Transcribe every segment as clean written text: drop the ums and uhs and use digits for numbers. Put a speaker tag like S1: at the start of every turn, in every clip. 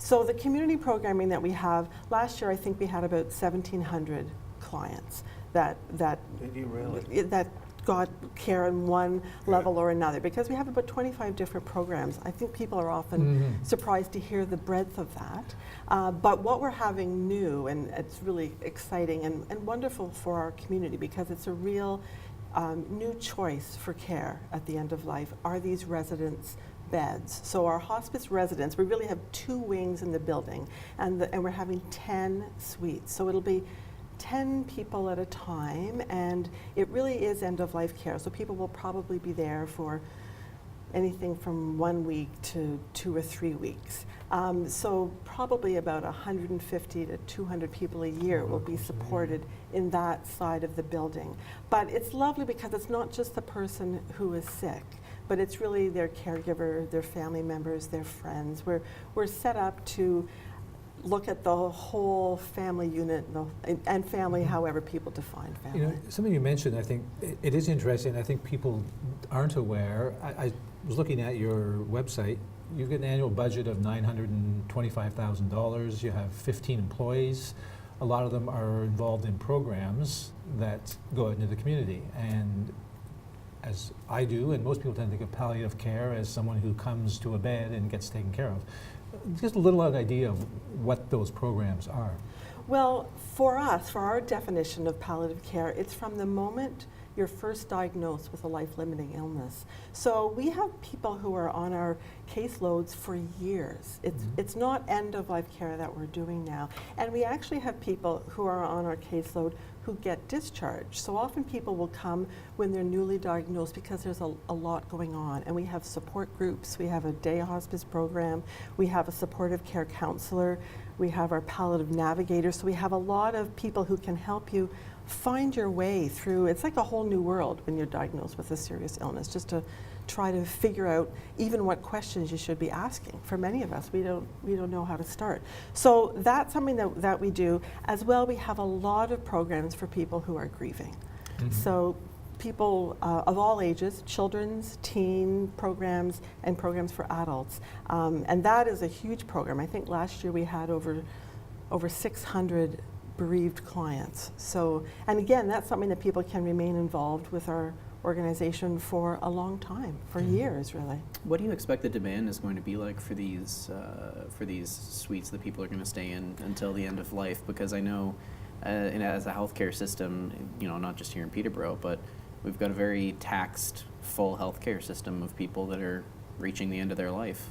S1: So the community programming that we have, last year I think we had about 1,700 clients that
S2: Did you really?
S1: that got care in one level or another, because we have about 25 different programs. I think people are often surprised to hear the breadth of that. But what we're having new, and it's really exciting and wonderful for our community, because it's a real new choice for care at the end of life, are these residence beds. So our hospice residents, we really have 2 wings in the building, and we're having 10 suites. So it'll be 10 people at a time, and it really is end-of-life care. So people will probably be there for anything from 1 week to 2 or 3 weeks. So probably about 150 to 200 people a year will be supported in that side of the building. But it's lovely because it's not just the person who is sick, but it's really their caregiver, their family members, their friends. We're set up to look at the whole family unit and family, however people define family.
S3: You know, something you mentioned, I think it is interesting. I think people aren't aware. I was looking at your website. You get an annual budget of $925,000. You have 15 employees. A lot of them are involved in programs that go out into the community. And as I do, and most people tend to think of palliative care as someone who comes to a bed and gets taken care of. Just a little idea of what those programs are.
S1: Well, for us, for our definition of palliative care, it's from the moment you're first diagnosed with a life-limiting illness. So we have people who are on our caseloads for years. It's not end-of-life care that we're doing now. And we actually have people who are on our caseload who get discharged. So often people will come when they're newly diagnosed because there's a lot going on. And we have support groups, we have a day hospice program, we have a supportive care counselor, we have our palliative navigator. So we have a lot of people who can help you find your way through. It's like a whole new world when you're diagnosed with a serious illness, just to try to figure out even what questions you should be asking. For many of us, we don't know how to start. So that's something that we do. As well, we have a lot of programs for people who are grieving. So people of all ages, children's, teen programs, and programs for adults. And that is a huge program. I think last year we had over 600 bereaved clients. So, and again, that's something that people can remain involved with our organization for a long time, for years, really.
S4: What do you expect the demand is going to be like for these suites that people are going to stay in until the end of life? Because I know, as a healthcare system, you know, not just here in Peterborough, but we've got a very taxed, full healthcare system of people that are reaching the end of their life.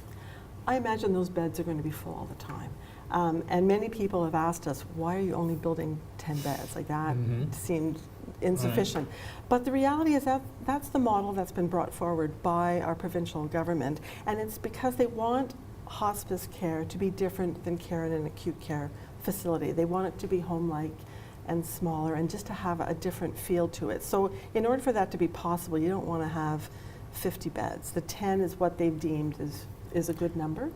S1: I imagine those beds are going to be full all the time. And many people have asked us, why are you only building 10 beds? Like that seemed insufficient. But the reality is that that's the model that's been brought forward by our provincial government. And it's because they want hospice care to be different than care in an acute care facility. They want it to be home-like and smaller and just to have a different feel to it. So in order for that to be possible, you don't want to have 50 beds. The 10 is what they've deemed is a good number.